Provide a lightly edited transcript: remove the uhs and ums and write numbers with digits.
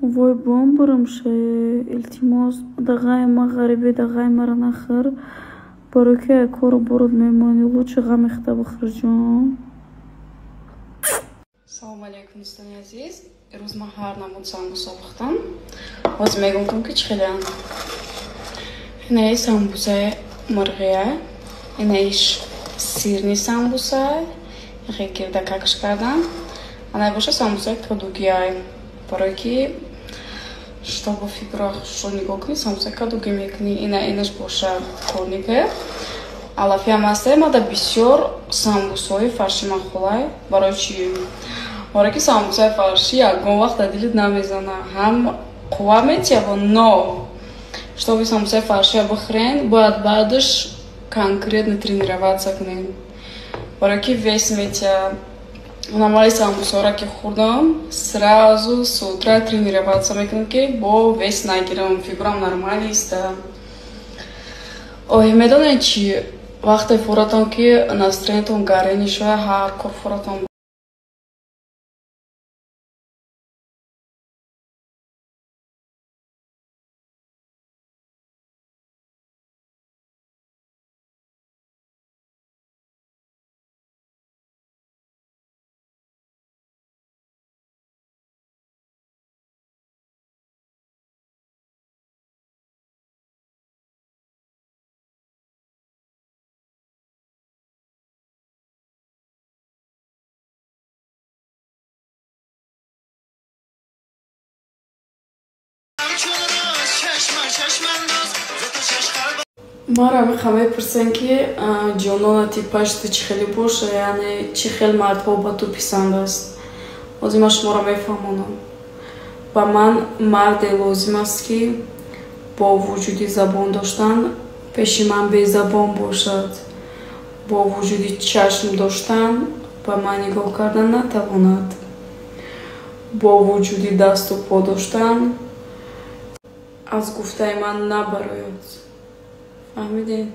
وای بمبرم شه التماس دغای ما غریبه دغای مرا نخر برو که کارو برود میمانی لوچه غم اخته بخور جان. Салом алейкум, دوستان عزیز. امروز ما هر نمود سامبوسا پختم. باز میگم که چی خیلی اینه سامبوسه مرغیه، اینهش سیرنی سامبوسه، خیلی کرده کاکش کردم. اینه باشه سامبوسه کدوگیه، برای که чтобы фигурах что нигок не самбуса кадуги мекни инаш боша корнике алафия масема да бисёр самбусои фарши махулай барои чи барои ки самбусаи фарши ягон вақт да дилит намезана ҳам қувва метиябо но чтобы самбусаи фарши бихӯрен бояд баъдаш конкретно тренироваться кунем барои ки вес метияб. Нормально самбусора ки хурдам сразу с утра тренироваться мекунам ки бо вес нагирам, фигурам нормально ист. Ой, медонед чи вақте фуратам ки настроениятон гарени шуда ҳар кор фуратам. Мара мехам мепурсен ки ҷонона типаш ту чӣ хеле боша, яъне чӣ хел мардҳо ба ту писанд аст. Озим ман шуморо мефаҳмонам. Ба ман марде лозим аст ки бо вуҷуди забон доштан пеши ман безабон бошад. Бо вуҷуди чашм доштан ба ман нигоҳ кардан натавонад. Бо вуҷуди дасту по доштан аз гуфтаи ман набарояд. فهمیدین؟